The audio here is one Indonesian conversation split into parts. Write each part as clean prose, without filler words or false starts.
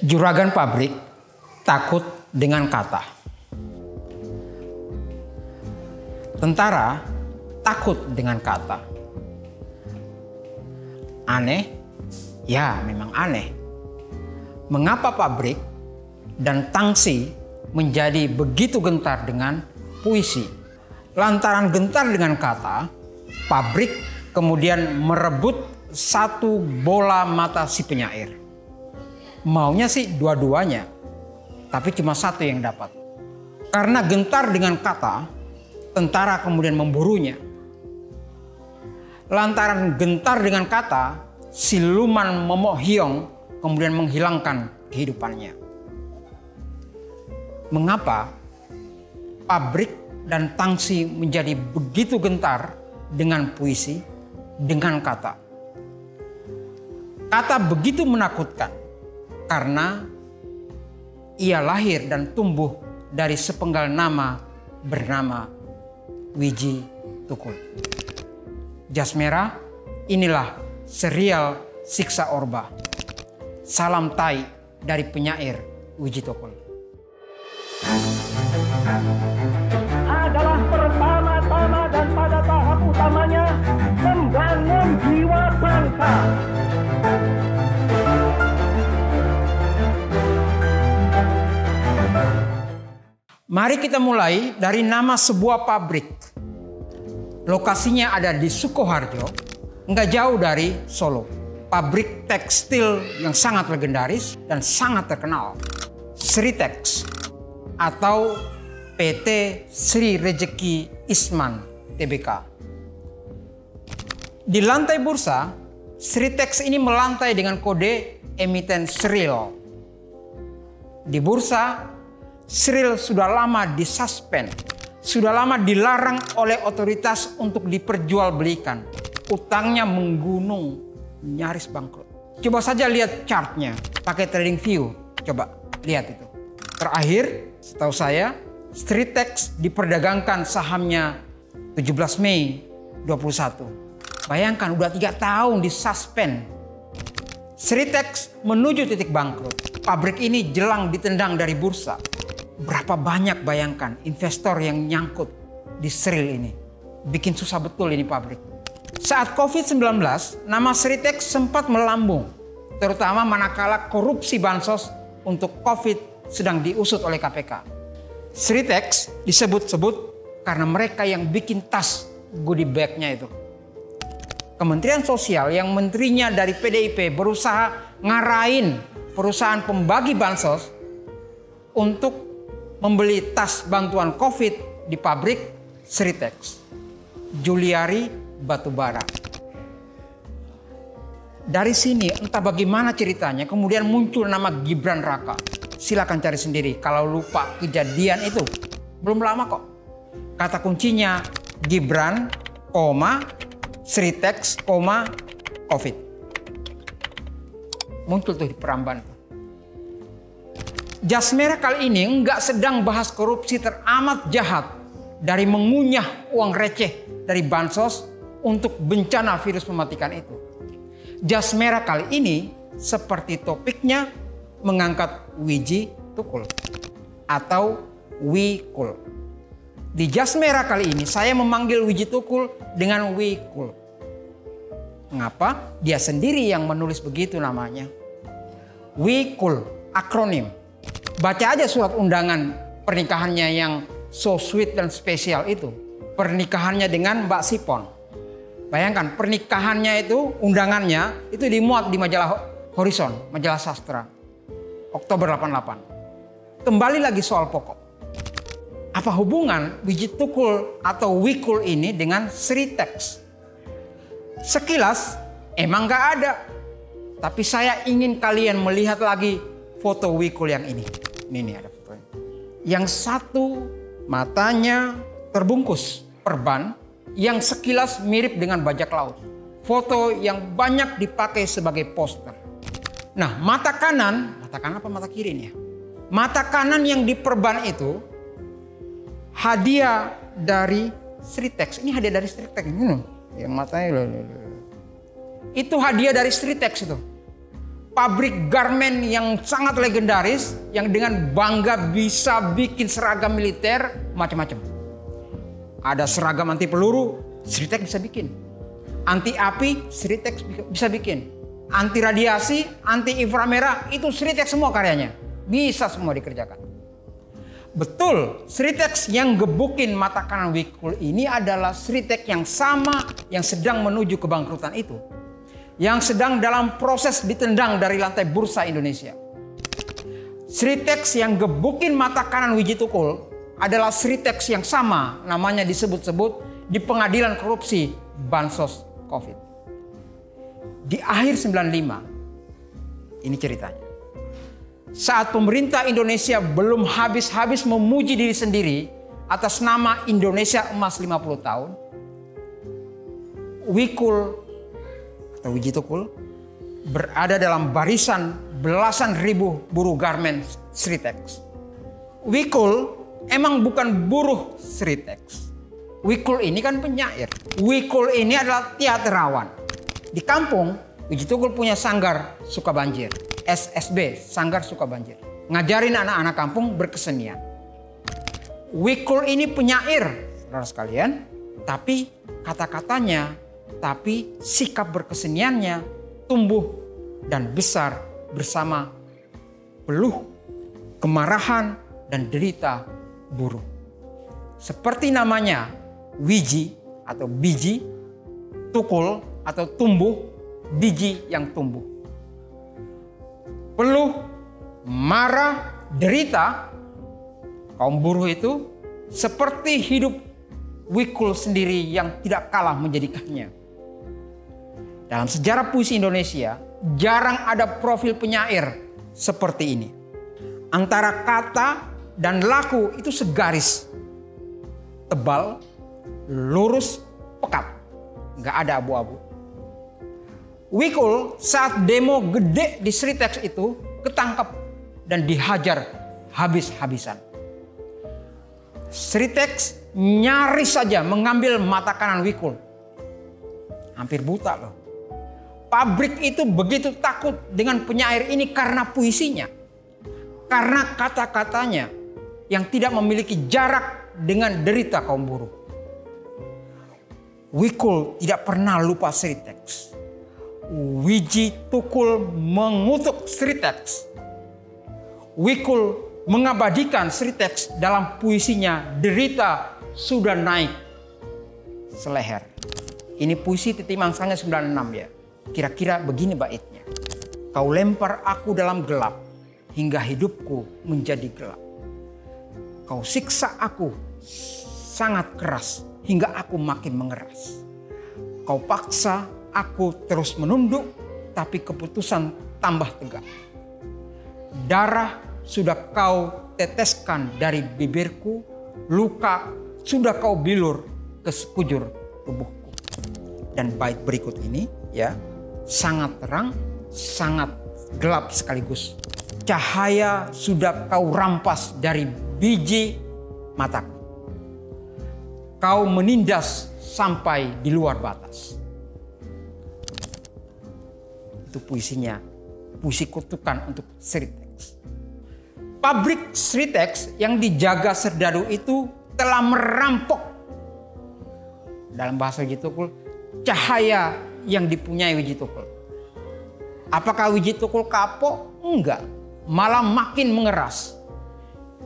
Juragan pabrik takut dengan kata. Tentara takut dengan kata. Aneh? Ya, memang aneh. Mengapa pabrik dan tangsi menjadi begitu gentar dengan puisi? Lantaran gentar dengan kata, pabrik kemudian merebut satu bola mata si penyair. Maunya sih dua-duanya, tapi cuma satu yang dapat. Karena gentar dengan kata, tentara kemudian memburunya. Lantaran gentar dengan kata, siluman Momok Hyong kemudian menghilangkan kehidupannya. Mengapa pabrik dan tangsi menjadi begitu gentar dengan puisi, dengan kata? Kata begitu menakutkan karena ia lahir dan tumbuh dari sepenggal nama bernama Wiji Tukul. Jas Merah, inilah serial Siksa Orba. Salam tai dari penyair Wiji Tukul. Adalah pertama-tama dan pada tahap utamanya membangun jiwa bangsa. Mari kita mulai dari nama sebuah pabrik. Lokasinya ada di Sukoharjo, nggak jauh dari Solo. Pabrik tekstil yang sangat legendaris dan sangat terkenal. Sritex atau PT Sri Rejeki Isman Tbk. Di lantai bursa, Sritex ini melantai dengan kode emiten Sril. Di bursa, Sril sudah lama disuspend, sudah lama dilarang oleh otoritas untuk diperjualbelikan. Utangnya menggunung, nyaris bangkrut. Coba saja lihat chartnya, pakai TradingView. Coba lihat itu. Terakhir, setahu saya, Sritex diperdagangkan sahamnya 17 Mei 21. Bayangkan udah 3 tahun disuspend. Sritex menuju titik bangkrut. Pabrik ini jelang ditendang dari bursa. Berapa banyak bayangkan investor yang nyangkut di Sril ini. Bikin susah betul ini pabrik. Saat COVID-19, nama Sritex sempat melambung. Terutama manakala korupsi bansos untuk COVID sedang diusut oleh KPK. Sritex disebut-sebut karena mereka yang bikin tas goodie bag-nya itu. Kementerian Sosial yang menterinya dari PDIP berusaha ngarahin perusahaan pembagi bansos untuk membeli tas bantuan COVID di pabrik Sritex. Juliari Batubara. Dari sini entah bagaimana ceritanya kemudian muncul nama Gibran Raka. Silakan cari sendiri kalau lupa kejadian itu. Belum lama kok. Kata kuncinya Gibran, Sritex, COVID. Muncul tuh di Peramban. Jas Merah kali ini nggak sedang bahas korupsi teramat jahat dari mengunyah uang receh dari bansos untuk bencana virus mematikan itu. Jas Merah kali ini seperti topiknya mengangkat Wiji Tukul atau Wikul. Di Jas Merah kali ini saya memanggil Wiji Tukul dengan Wikul. Mengapa? Dia sendiri yang menulis begitu namanya. Wikul, akronim. Baca aja surat undangan pernikahannya yang so sweet dan spesial itu. Pernikahannya dengan Mbak Sipon. Bayangkan pernikahannya itu, undangannya itu dimuat di majalah Horizon, majalah sastra. Oktober 88. Kembali lagi soal pokok. Apa hubungan Wiji Tukul atau Wikul ini dengan Sritex? Sekilas emang gak ada. Tapi saya ingin kalian melihat lagi foto Wikul yang ini. Ini ada fotonya. Yang satu matanya terbungkus perban yang sekilas mirip dengan bajak laut. Foto yang banyak dipakai sebagai poster. Nah, mata kanan apa mata kiri nih ya? Mata kanan yang diperban itu hadiah dari Sritex. Ini hadiah dari Sritex. Ini yang matanya itu hadiah dari Sritex itu. pabrik garmen yang sangat legendaris yang dengan bangga bisa bikin seragam militer macam-macam. Ada seragam anti peluru, Sritex bisa bikin. Anti api, Sritex bisa bikin. Anti radiasi, anti inframerah, itu Sritex semua karyanya. Bisa semua dikerjakan. Betul, Sritex yang gebukin mata kanan Wikul ini adalah Sritex yang sama yang sedang menuju kebangkrutan itu. Yang sedang dalam proses ditendang dari lantai bursa Indonesia. Sritex yang gebukin mata kanan Wiji Tukul adalah Sritex yang sama namanya disebut-sebut di pengadilan korupsi Bansos Covid. Di akhir 95, ini ceritanya. Saat pemerintah Indonesia belum habis-habis memuji diri sendiri atas nama Indonesia Emas 50 tahun, Wikul atau Wiji Tukul berada dalam barisan belasan ribu buruh garmen Sritex. Wikul emang bukan buruh Sritex. Wikul ini kan penyair. Wikul ini adalah teaterawan. Di kampung, Wiji Tukul punya sanggar suka banjir. SSB, Sanggar Suka Banjir. Ngajarin anak-anak kampung berkesenian. Wikul ini penyair, saudara sekalian. Tapi kata-katanya, tapi sikap berkeseniannya tumbuh dan besar bersama peluh, kemarahan, dan derita buruh. Seperti namanya, Wiji atau biji, Tukul atau tumbuh, biji yang tumbuh. Peluh, marah, derita, kaum buruh itu seperti hidup Wikul sendiri yang tidak kalah menjadikannya. Dalam sejarah puisi Indonesia, jarang ada profil penyair seperti ini. Antara kata dan laku itu segaris, tebal, lurus, pekat, nggak ada abu-abu. Wikul saat demo gede di Sritex itu ketangkep dan dihajar habis-habisan. Sritex nyaris saja mengambil mata kanan Wikul. Hampir buta loh. Pabrik itu begitu takut dengan penyair ini karena puisinya. Karena kata-katanya yang tidak memiliki jarak dengan derita kaum buruh. Wikul tidak pernah lupa Sritex. Wiji Tukul mengutuk Sritex. Wikul mengabadikan Sritex dalam puisinya Derita Sudah Naik Seleher. Ini puisi Titi Mangsanya 96 ya. Kira-kira begini baitnya. Kau lempar aku dalam gelap hingga hidupku menjadi gelap. Kau siksa aku sangat keras hingga aku makin mengeras. Kau paksa aku terus menunduk, tapi keputusan tambah tegak. Darah sudah kau teteskan dari bibirku, luka sudah kau bilur ke sekujur tubuhku. Dan bait berikut ini ya, sangat terang, sangat gelap sekaligus. Cahaya sudah kau rampas dari biji mataku. Kau menindas sampai di luar batas. Itu puisinya, puisi kutukan untuk Sritex. Pabrik Sritex yang dijaga serdadu itu telah merampok, dalam bahasa Wiji Tukul, cahaya yang dipunyai Wiji Tukul. Apakah Wiji Tukul kapok? Enggak, malah makin mengeras.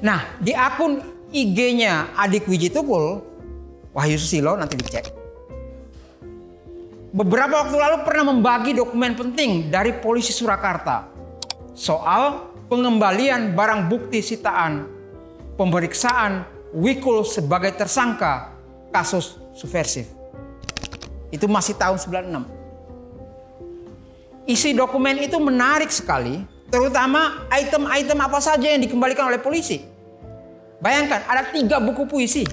Nah, di akun IG-nya adik Wiji Tukul, Wahyu Susilo, nanti dicek. Beberapa waktu lalu pernah membagi dokumen penting dari polisi Surakarta soal pengembalian barang bukti sitaan pemeriksaan Wikul sebagai tersangka kasus subversif. Itu masih tahun 96. Isi dokumen itu menarik sekali, terutama item-item apa saja yang dikembalikan oleh polisi. Bayangkan ada 3 buku puisi.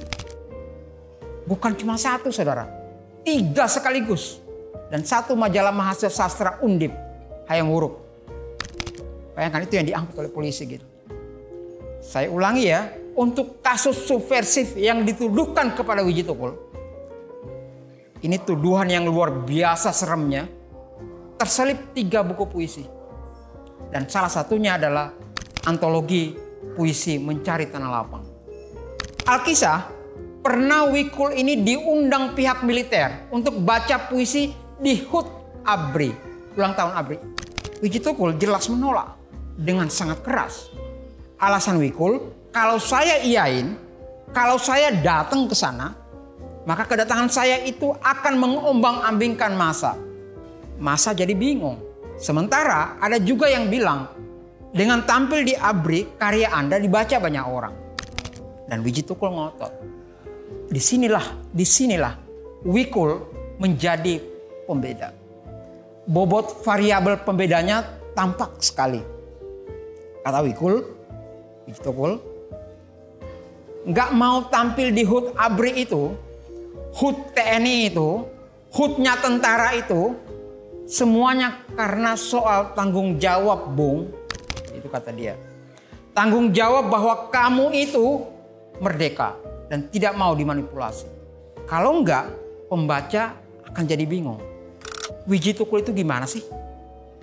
Bukan cuma 1 saudara, 3 sekaligus. Dan 1 majalah mahasiswa sastra Undip, Hayam Wuruk. Bayangkan itu yang diangkut oleh polisi gitu. Saya ulangi ya, untuk kasus subversif yang dituduhkan kepada Wiji Tukul. Ini tuduhan yang luar biasa seremnya. Terselip 3 buku puisi. Dan salah satunya adalah antologi puisi Mencari Tanah Lapang. Alkisah, pernah Wikul ini diundang pihak militer untuk baca puisi di HUT ABRI, ulang tahun ABRI. Wiji Tukul jelas menolak dengan sangat keras. Alasan Wikul, kalau saya iyain, kalau saya datang ke sana, maka kedatangan saya itu akan mengombang-ambingkan massa. Massa jadi bingung. Sementara ada juga yang bilang, dengan tampil di ABRI, karya Anda dibaca banyak orang. Dan Wiji Tukul ngotot. Disinilah Wikul menjadi pembeda. Bobot variabel pembedanya tampak sekali. Kata Wiji Tukul, nggak mau tampil di HUT ABRI itu, HUT TNI itu, HUT-nya tentara itu, semuanya karena soal tanggung jawab, Bung. Itu kata dia. Tanggung jawab bahwa kamu itu merdeka dan tidak mau dimanipulasi. Kalau enggak, pembaca akan jadi bingung. Wiji Tukul itu gimana sih?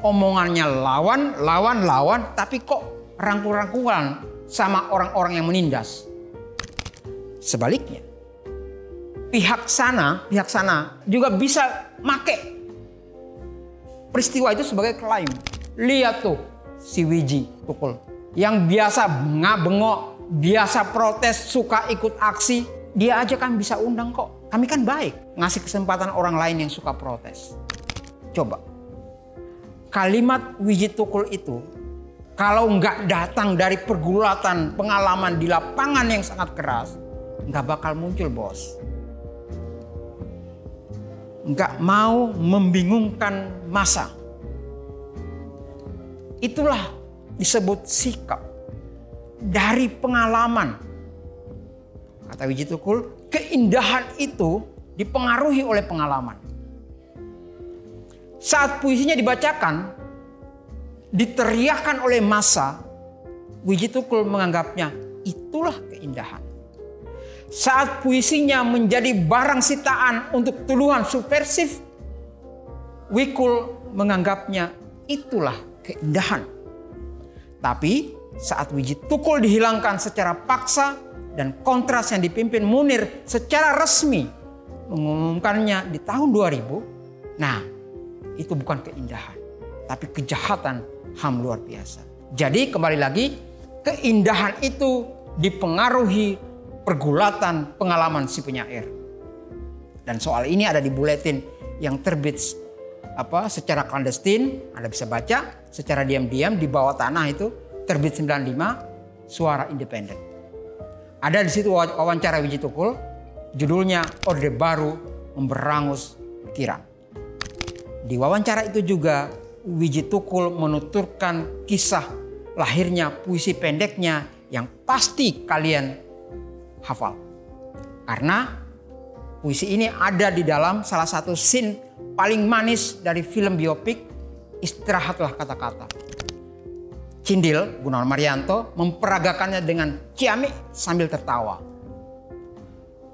Omongannya lawan, tapi kok rangkul-rangkulan sama orang-orang yang menindas. Sebaliknya, pihak sana juga bisa make peristiwa itu sebagai klaim. Lihat tuh si Wiji Tukul yang biasa bengok, biasa protes, suka ikut aksi. Dia aja kan bisa undang kok. Kami kan baik ngasih kesempatan orang lain yang suka protes. Coba. Kalimat Wiji Tukul itu kalau nggak datang dari pergulatan pengalaman di lapangan yang sangat keras, nggak bakal muncul, bos. Nggak mau membingungkan massa. Itulah disebut sikap dari pengalaman. Kata Wiji Tukul, keindahan itu dipengaruhi oleh pengalaman. Saat puisinya dibacakan, diteriakan oleh massa, Wiji Tukul menganggapnya itulah keindahan. Saat puisinya menjadi barang sitaan untuk tuduhan subversif, Wikul menganggapnya itulah keindahan. Tapi saat Wiji Tukul dihilangkan secara paksa dan kontras yang dipimpin Munir secara resmi mengumumkannya di tahun 2000, nah itu bukan keindahan, tapi kejahatan HAM luar biasa. Jadi kembali lagi, keindahan itu dipengaruhi pergulatan pengalaman si penyair. Dan soal ini ada di buletin yang terbit secara clandestin, Anda bisa baca secara diam-diam di bawah tanah itu, terbit 95, Suara Independen. Ada di situ wawancara Wiji Tukul, judulnya Orde Baru Memberangus Pikiran. Di wawancara itu juga Wiji Tukul menuturkan kisah lahirnya puisi pendeknya yang pasti kalian hafal. Karena puisi ini ada di dalam salah satu scene paling manis dari film biopik Istirahatlah Kata-Kata. Cindil, Gunawan Marianto, memperagakannya dengan ciamik sambil tertawa.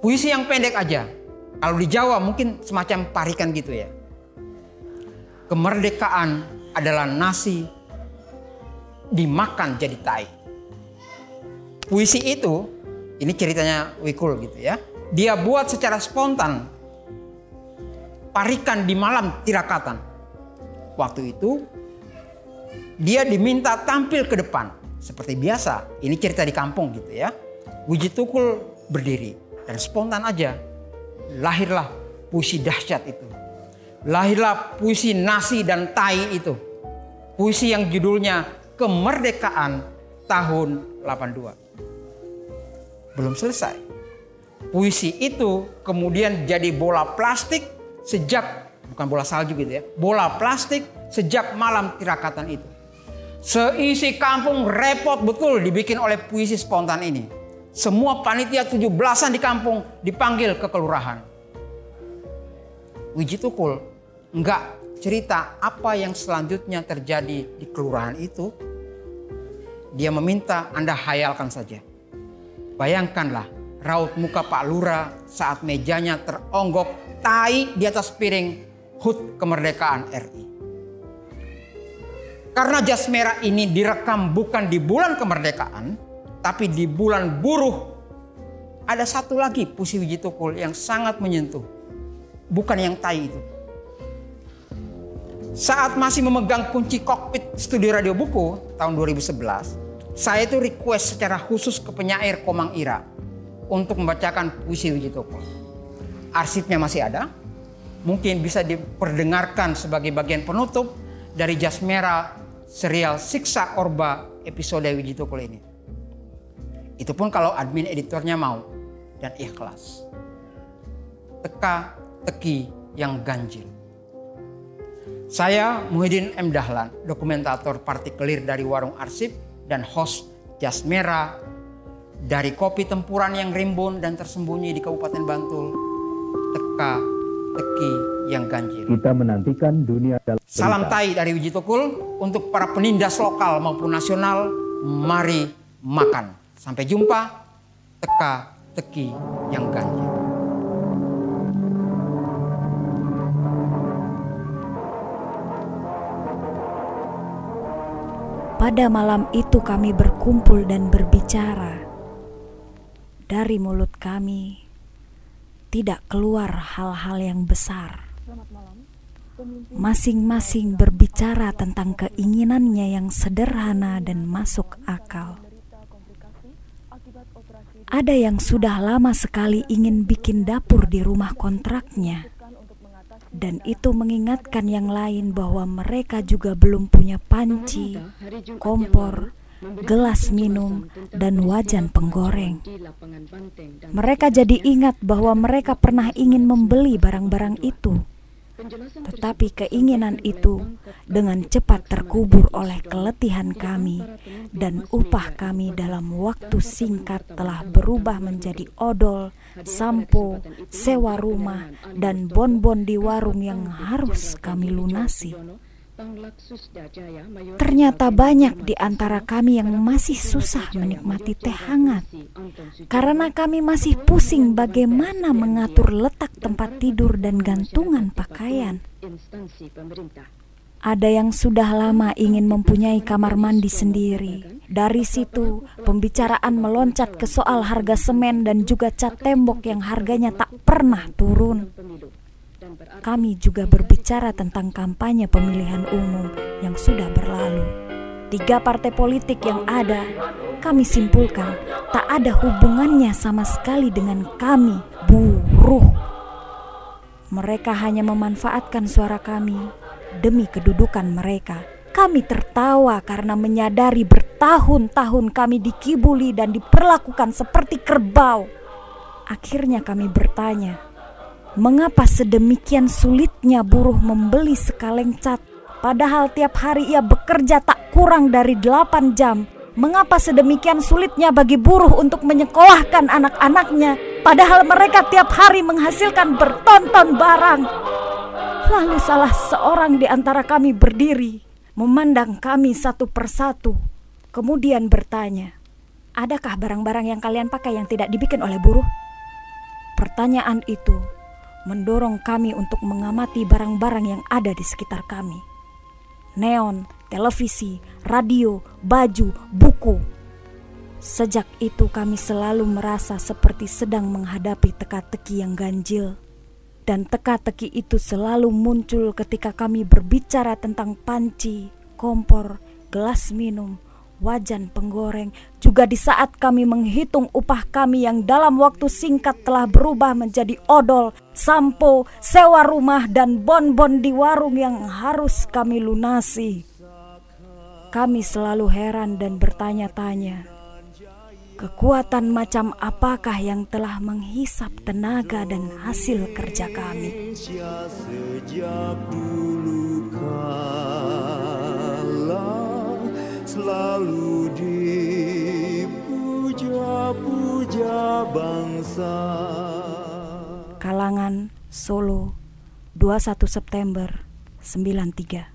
Puisi yang pendek aja. Kalau di Jawa mungkin semacam parikan gitu ya. Kemerdekaan adalah nasi dimakan jadi tai. Puisi itu, ini ceritanya Wikul gitu ya. Dia buat secara spontan. Parikan di malam tirakatan. Waktu itu dia diminta tampil ke depan. Seperti biasa, ini cerita di kampung gitu ya. Wiji Tukul berdiri dan spontan aja. Lahirlah puisi dahsyat itu. Lahirlah puisi nasi dan tai itu. Puisi yang judulnya Kemerdekaan tahun 82. Belum selesai. Puisi itu kemudian jadi bola plastik sejak, bukan bola salju gitu ya, bola plastik sejak malam tirakatan itu. Seisi kampung repot betul dibikin oleh puisi spontan ini. Semua panitia 17-an di kampung dipanggil ke kelurahan. Wiji Tukul nggak cerita apa yang selanjutnya terjadi di kelurahan itu. Dia meminta Anda hayalkan saja. Bayangkanlah raut muka Pak Lurah saat mejanya teronggok tai di atas piring HUT Kemerdekaan RI. Karena jas merah ini direkam bukan di bulan kemerdekaan, tapi di bulan buruh. Ada satu lagi puisi Wijitukul yang sangat menyentuh. Bukan yang tai itu. Saat masih memegang kunci kokpit studio Radio Buku tahun 2011, saya itu request secara khusus ke penyair Komang Ira untuk membacakan puisi Wijitukul. Arsipnya masih ada, mungkin bisa diperdengarkan sebagai bagian penutup dari Jas Merah serial Siksa Orba episode Wijitukul ini. Itu pun kalau admin editornya mau dan ikhlas. Teka-teki yang ganjil. Saya Muhyiddin M. Dahlan, dokumentator partikelir dari Warung Arsip dan host Jas Merah dari kopi tempuran yang rimbun dan tersembunyi di Kabupaten Bantul. Teka-teki yang ganjil. Kita menantikan dunia dalam berita. Salam tai dari Wijitukul untuk para penindas lokal maupun nasional. Mari makan. Sampai jumpa. Teka-teki yang ganjil. Pada malam itu kami berkumpul dan berbicara. Dari mulut kami tidak keluar hal-hal yang besar. Masing-masing berbicara tentang keinginannya yang sederhana dan masuk akal. Ada yang sudah lama sekali ingin bikin dapur di rumah kontraknya. Dan itu mengingatkan yang lain bahwa mereka juga belum punya panci, kompor, gelas minum, dan wajan penggoreng. Mereka jadi ingat bahwa mereka pernah ingin membeli barang-barang itu. Tetapi keinginan itu dengan cepat terkubur oleh keletihan kami, dan upah kami dalam waktu singkat telah berubah menjadi odol, sampo, sewa rumah, dan bonbon di warung yang harus kami lunasi. Ternyata banyak di antara kami yang masih susah menikmati teh hangat karena kami masih pusing bagaimana mengatur letak tempat tidur dan gantungan pakaian. Ada yang sudah lama ingin mempunyai kamar mandi sendiri. Dari situ pembicaraan meloncat ke soal harga semen dan juga cat tembok yang harganya tak pernah turun. Kami juga berbicara tentang kampanye pemilihan umum yang sudah berlalu. 3 partai politik yang ada, kami simpulkan tak ada hubungannya sama sekali dengan kami, buruh. Mereka hanya memanfaatkan suara kami demi kedudukan mereka. Kami tertawa karena menyadari bertahun-tahun kami dikibuli dan diperlakukan seperti kerbau. Akhirnya kami bertanya, mengapa sedemikian sulitnya buruh membeli sekaleng cat, padahal tiap hari ia bekerja tak kurang dari 8 jam? Mengapa sedemikian sulitnya bagi buruh untuk menyekolahkan anak-anaknya, padahal mereka tiap hari menghasilkan bertonton barang? Lalu salah seorang di antara kami berdiri, memandang kami satu persatu, kemudian bertanya, adakah barang-barang yang kalian pakai yang tidak dibikin oleh buruh? Pertanyaan itu mendorong kami untuk mengamati barang-barang yang ada di sekitar kami. Neon, televisi, radio, baju, buku. Sejak itu kami selalu merasa seperti sedang menghadapi teka-teki yang ganjil. Dan teka-teki itu selalu muncul ketika kami berbicara tentang panci, kompor, gelas minum, wajan penggoreng, juga di saat kami menghitung upah kami yang dalam waktu singkat telah berubah menjadi odol, sampo, sewa rumah, dan bonbon di warung yang harus kami lunasi. Kami selalu heran dan bertanya-tanya, kekuatan macam apakah yang telah menghisap tenaga dan hasil kerja kami? Sejak dulu kala selalu dipuja-puja bangsa. Kalangan, Solo, 21 September 93.